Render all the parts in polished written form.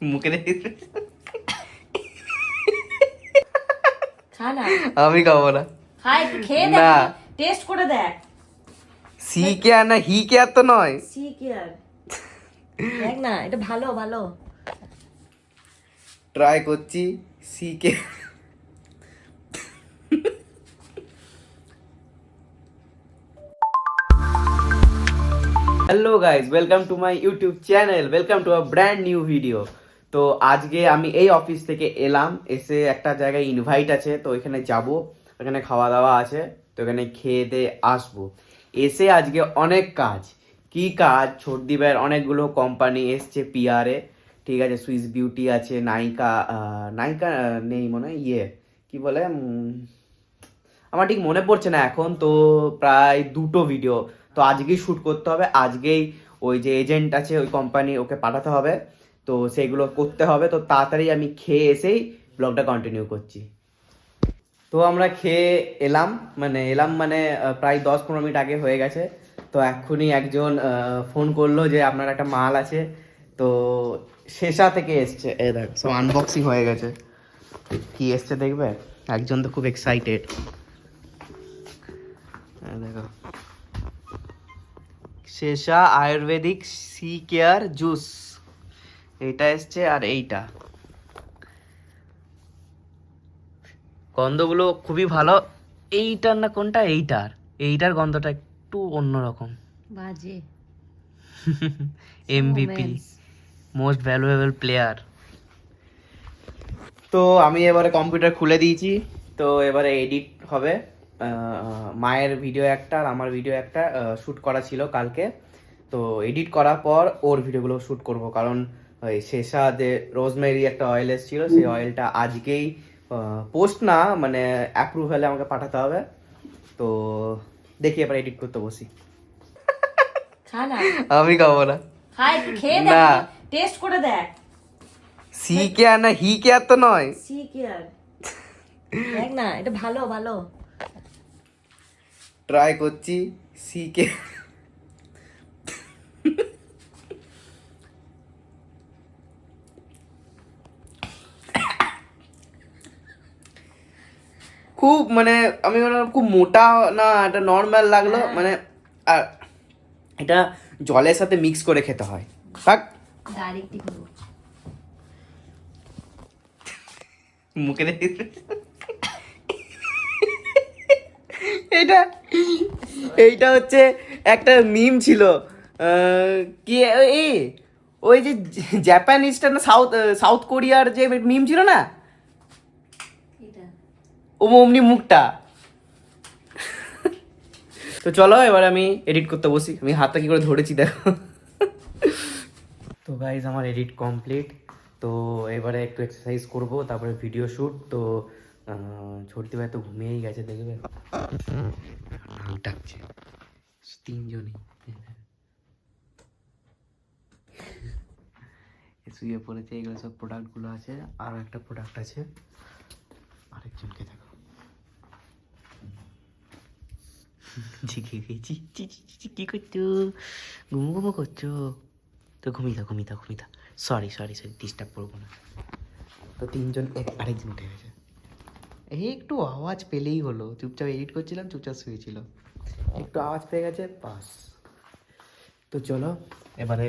মুখে রেখে খা না, আমি খাবো না। খা একটু খেয়ে না। দেখ, টেস্ট করে দেখ। সি কেয়ার না হি কেয়ার তো নয়। সি কেয়ার, দেখ না, এটা ভালো ভালো। ট্রাই করছি সি কে। Hello guys, welcome to my YouTube channel, welcome to a brand new video. তো আজকে আমি এই অফিস থেকে এলাম, এসে একটা জায়গায় ইনভাইট আছে, তো এখানে যাব, ওখানে খাওয়া দাওয়া আছে, তো এখানে খেয়ে দিয়ে আসবো। এসে আজকে অনেক কাজ, কি কাজ, ছোটদ্বীপের অনেকগুলো কোম্পানি এসছে পিআরে, ঠিক আছে, সুইস বিউটি আছে, নাইকা, নাইকা নেই মনে হয়, কি বলে, আমার ঠিক মনে পড়ছে না এখন। তো প্রায় দুটো ভিডিও তো আজকেই শ্যুট করতে হবে, আজকেই ওই যে এজেন্ট আছে ওই কোম্পানি, ওকে পাঠাতে হবে, তো সেইগুলো করতে হবে। তো তাড়াতাড়ি আমি খেয়ে এসেই ব্লগটা কন্টিনিউ করছি। তো আমরা খেয়ে এলাম মানে প্রায় 10-15 মিনিট আগে হয়ে গেছে। তো এক্ষুনি একজন ফোন করলো যে আপনার একটা মাল আছে, তো শেষা থেকে এসছে, এ দেখ সব আনবক্সিং হয়ে গেছে। কি এসছে দেখবে, একজন তো খুব এক্সাইটেড, দেখো, শেষা আয়ুর্বেদিক সি কেয়ার জুস, এইটা এসছে। আর এইটা গন্ধগুলো খুবই ভালো। এইটার না কোনটা, এইটার গন্ধটা একটু অন্যরকম। বাজে। MVP, most valuable player. তো আমি এবারে কম্পিউটার খুলে দিয়েছি, তো এবারে এডিট হবে। মায়ের ভিডিও একটা আর আমার ভিডিও একটা শ্যুট করা ছিল কালকে, তো এডিট করার পর ওর ভিডিওগুলো শ্যুট করব, কারণ ওই শেষা যে রোজমেরি একটা অয়েল এসেছিলো, সেই অয়েলটা আজকেই পোস্ট না মানে অ্যাপ্রুভালে আমাকে পাঠাতে হবে। তো দেখি এবার এডিট করতে বসি। খা না, আমি খাবো না। খা একটু খেয়ে দেখ, না। টেস্ট করে দেখ। সি কেয়ার না হি কেয়ার তো নয়। সি কেয়ার, দেখ না, এটা ভালো ভালো। ট্রাই করছি সি কে। খুব মানে আমি খুব মোটা না, এটা নর্মাল লাগলো মানে। আর এটা জলের সাথে মিক্স করে খেতে হয়। থাক, ডাইরেক্টই করব। মুখে রেখে এটা এইটা হচ্ছে একটা মিম ছিল, কি এই ওই যে জাপানিজটা না সাউথ সাউথ কোরিয়ার যে মিম ছিল না, এটা অমনি মুখটা। তো চলো এবার আমি এডিট করতে বসি, আমি হাতটা কি করে ধরেছি দেখো। তো গাইজ আমার এডিট কমপ্লিট, তো এবারে একটু এক্সারসাইজ করব, তারপরে ভিডিও শ্যুট। তো ছোটদি ভাই তো ঘুমিয়েই গেছে দেখবে, নাক ডাকছে তিনজনই, শুয়ে পড়েছে। এগুলো সব প্রোডাক্টগুলো আছে, আর একটা প্রোডাক্ট আছে, আরেকজনকে দেখো জেগে গেছি। কি করছো, ঘুমো করছো? তো ঘুমিয়ে থাক। সরি ডিস্টার্ব করবো না। তো তিনজন, আরেকজন উঠে গেছে, এই একটু আওয়াজ পেলেই হলো, চুপচাপ এডিট করছিলাম, চুপচাপ শুয়েছিল, একটু আওয়াজ পেয়ে গেছে বাস। তো চলো এবারে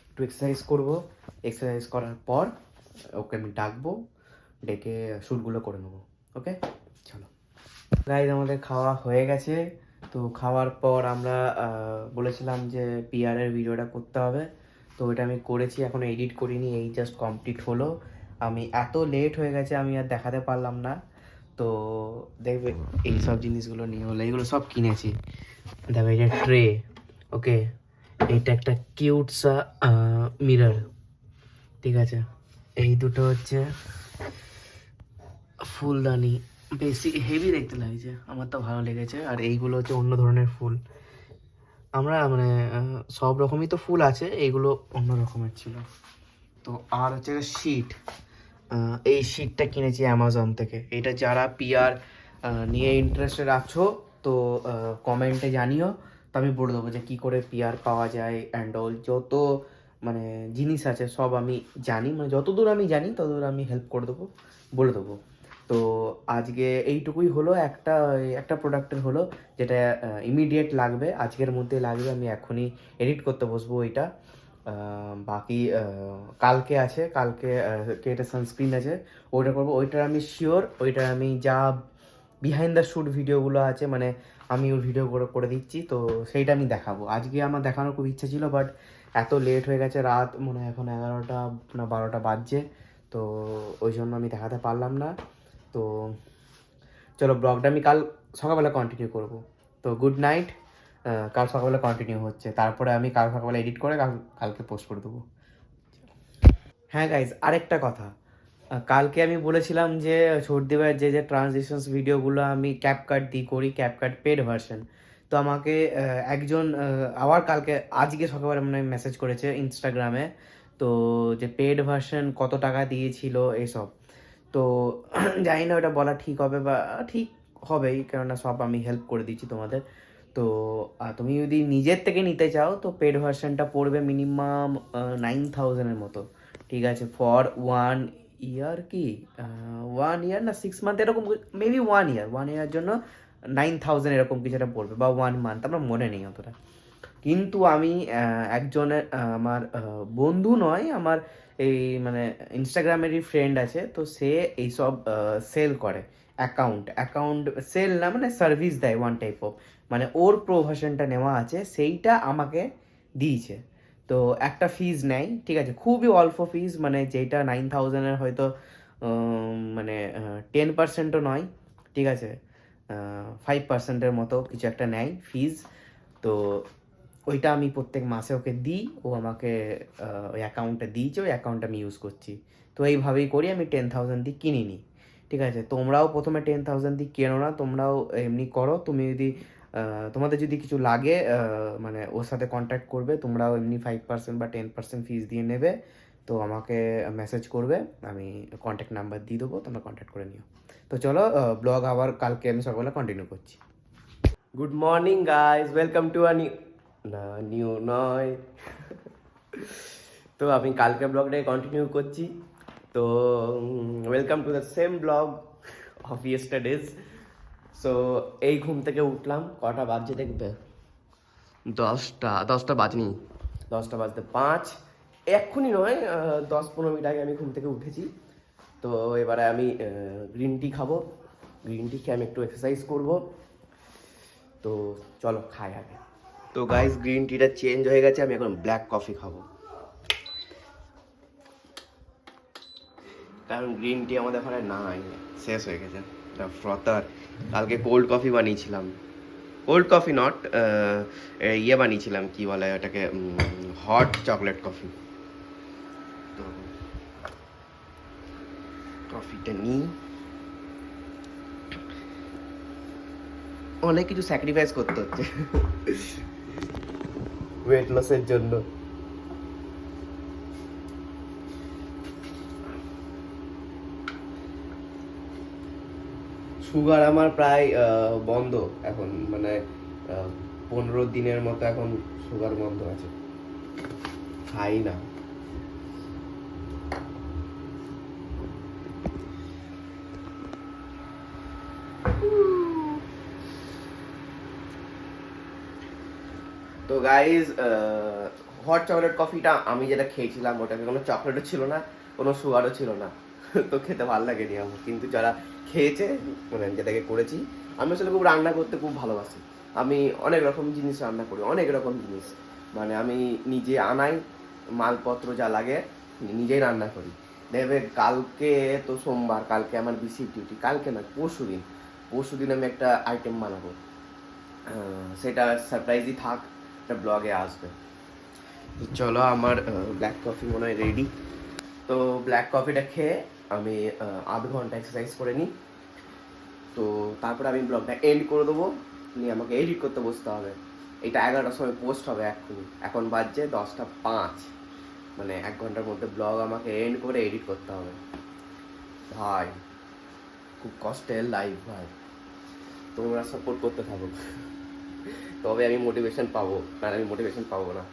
একটু এক্সারসাইজ করবো, এক্সারসাইজ করার পর ওকে আমি ডাকবো, ডেকে শ্যুটগুলো করে নেবো। ওকে চলো গাইজ, আমাদের খাওয়া হয়ে গেছে। তো খাওয়ার পর আমরা বলেছিলাম যে পিআরের ভিডিওটা করতে হবে, তো এটা আমি করেছি, এখনো এডিট করিনি, এই জাস্ট কমপ্লিট হলো। আমি এত লেট হয়ে গেছে আমি আর দেখাতে পারলাম না। তো দেখবে এই সব জিনিসগুলো নিয়ে হলো, এগুলো সব কিনেছি। দেখো এটা ট্রে, ওকে, এইটা একটা কিউট সা মিরর, ঠিক আছে, এই দুটো হচ্ছে ফুলদানি, বেশি হেভি দেখতে লাগছে, আমার তো ভালো লেগেছে। আর এইগুলো হচ্ছে অন্য ধরনের ফুল, আমরা মানে সব রকমই তো ফুল আছে, এইগুলো অন্য রকমের ছিল। তো আর হচ্ছে শিট, এই শিটটা কিনেছি অ্যামাজন থেকে। এটা যারা পিআর নিয়ে ইন্টারেস্টেড আছো তো কমেন্টে জানিও, তো আমি বলে দেবো যে কী করে পিআর পাওয়া যায় অ্যান্ড অল, যত মানে জিনিস আছে সব আমি জানি, মানে যতদূর আমি জানি ততদূর আমি হেল্প করে দেবো, বলে দেবো। তো আজকে এইটুকুই হলো, একটা প্রোডাক্টের হলো যেটা ইমিডিয়েট লাগবে, আজকের মধ্যে লাগবে, আমি এখনই এডিট করতে বসবো ওইটা। বাকি কালকে আছে, কালকে একটা সানস্ক্রিন আছে, ওইটা করবো। ওইটার আমি শিওর, ওইটার আমি যা বিহাইন্ড দ্য শ্যুট ভিডিওগুলো আছে, মানে আমি ওর ভিডিও করে দিচ্ছি, তো সেইটা আমি দেখাবো। আজকে আমার দেখানোর খুব ইচ্ছা ছিল, বাট এত লেট হয়ে গেছে, রাত মনে হয় এখন 11টা না 12টা বাজছে, তো ওই জন্য আমি দেখাতে পারলাম না। তো চলো, ব্লগটা আমি কাল সকালবেলা কন্টিনিউ করব। তো গুড নাইট, কাল সকালবেলা কন্টিনিউ হচ্ছে, তারপরে আমি কাল সকালবেলা এডিট করে কালকে পোস্ট করে দেবো। হ্যাঁ গাইজ, আরেকটা কথা, কালকে আমি বলেছিলাম যে ছোটদেবের যে ট্রানজিশনস ভিডিওগুলো আমি ক্যাপকাট দিয়ে করি, ক্যাপকাট পেড ভার্সন। তো আমাকে একজন আবার আজকে সকালবেলা মানে মেসেজ করেছে ইনস্টাগ্রামে, তো যে পেড ভার্সন কত টাকা দিয়েছিল এসব। তো জানি না ওটা বলা ঠিক হবে, বা ঠিক হবেই, কেননা সব আমি হেল্প করে দিচ্ছি তোমাদের। তো তুমি যদি নিজের থেকে নিতে চাও তো পেড ভার্সনটা পড়বে মিনিমাম 9,000-এর মতো, ঠিক আছে, ফর 1 ইয়ার, কি 1 ইয়ার না 6 মান্থ এরকম, মেবি 1 ইয়ার জন্য 9,000 এরকম কিছু একটা পড়বে, বা 1 মান্থ, আমার মনে নেই অতটা। কিন্তু আমি একজনের আমার বন্ধু নয়, আমার এই মানে ইনস্টাগ্রামেরই ফ্রেন্ড আছে, তো সে এইসব সেল করে, অ্যাকাউন্ট সেল না, মানে সার্ভিস দেয় ওয়ান টাইপ অফ, মানে ওর প্রো ভার্সনটা নেওয়া আছে, সেইটা আমাকে দিয়েছে। তো একটা ফিজ নেয়, ঠিক আছে, খুবই অল্প ফিজ, মানে যেটা 9,000-এর হয়তো মানে 10%ও নয়, ঠিক আছে, 5%-এর মতো কিছু একটা নেয় ফিজ। তো ওইটা আমি প্রত্যেক মাসে ওকে দিই, ও আমাকে ওই অ্যাকাউন্টটা দিয়েছে, ওই অ্যাকাউন্টটা আমি ইউজ করছি। তো এইভাবেই করি, আমি 10,000 দিয়ে কিনি নি, ঠিক আছে। তোমরাও প্রথমে 10,000 দিয়ে কেনো না, তোমরাও এমনি করো। তুমি যদি তোমাদের যদি কিছু লাগে, মানে ওর সাথে কন্ট্যাক্ট করবে, তোমরাও এমনি 5% বা 10% ফিস দিয়ে নেবে। তো আমাকে মেসেজ করবে, আমি কন্ট্যাক্ট নাম্বার দিয়ে দেবো, তোমরা কন্ট্যাক্ট করে নিও। তো চলো, ব্লগ আবার কালকে আমি সকালে কন্টিনিউ করছি। Good morning guys, welcome two না নিউ নয় তো আমি কালকে ব্লগটাকে কন্টিনিউ করছি। তো welcome to the same blog of ইয়েস্টারডেজ। So এই ঘুম থেকে উঠলাম, কটা বাজছে দেখবে, 10টা বাজনি, 10টা বাজতে 5, এক্ষুনি নয়, 10-15 মিনিট আগে আমি ঘুম থেকে উঠেছি। তো এবারে আমি গ্রিন টি খাবো, গ্রিন টি খেয়ে আমি একটু এক্সারসাইজ করবো। তো চলো খাই আগে। তো গাইস, গ্রিন টিটা চেঞ্জ হয়ে গেছে, আমি এখন ব্ল্যাক কফি খাবো, কারণ গ্রিন টি আমাদের ওখানে নাই, শেষ হয়ে গেছে। ফ্রথার কালকে কোল্ড কফি বানিয়েছিলাম, কোল্ড কফি নট, ইয়ে বানিয়েছিলাম, কি বলে ওটাকে, হট চকলেট কফি। তো কফিটা নিই, অনেক কিছু স্যাক্রিফাইস করতে হচ্ছে ওয়েট লসের জন্য। সুগার আমার প্রায় বন্ধ এখন, মানে 15 দিনের মতো এখন সুগার বন্ধ আছে, খাই না। তো গাইজ, হট চকলেট কফিটা আমি যেটা খেয়েছিলাম, ওটাতে কোনো চকলেটও ছিল না, কোনো সুগারও ছিল না তো খেতে ভালো লাগেনি আমার। কিন্তু যারা খেয়েছে, মানে যেটাকে করেছি, আমি আসলে খুব রান্না করতে খুব ভালোবাসি। আমি অনেক রকম জিনিস রান্না করি, অনেক রকম জিনিস, মানে আমি নিজে আনাই মালপত্র যা লাগে, নিজেই রান্না করি। দেখবে কালকে তো সোমবার, কালকে আমার বিসি ডিউটি, কালকে না পরশু দিন আমি একটা আইটেম বানাবো, সেটা সারপ্রাইজই থাক, একটা ব্লগে আসবে। তো চলো, আমার ব্ল্যাক কফি মনে হয় রেডি। তো ব্ল্যাক কফিটা খেয়ে আমি আধ ঘন্টা এক্সারসাইজ করে নিই, তো তারপরে আমি ব্লগটা এন্ড করে দেবো, নিয়ে আমাকে এডিট করতে বসতে হবে। এটা 11টার সময় পোস্ট হবে, এখন বাজছে 10টা 5, মানে 1 ঘন্টার মধ্যে ব্লগ আমাকে এন্ড করে এডিট করতে হবে। ভাই খুব কষ্টের লাইফ ভাই, তোমরা সাপোর্ট করতে থাকো, তবে আমি মোটিভেশন পাবো, না আমি মোটিভেশন পাবো না।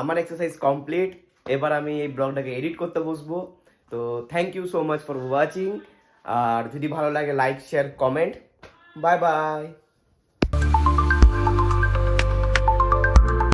আমার এক্সারসাইজ কমপ্লিট। এবার আমি এই ব্লগটাকে এডিট করতে বসবো। তো thank you so much for watching. আর যদি ভালো লাগে like share comment. Bye by.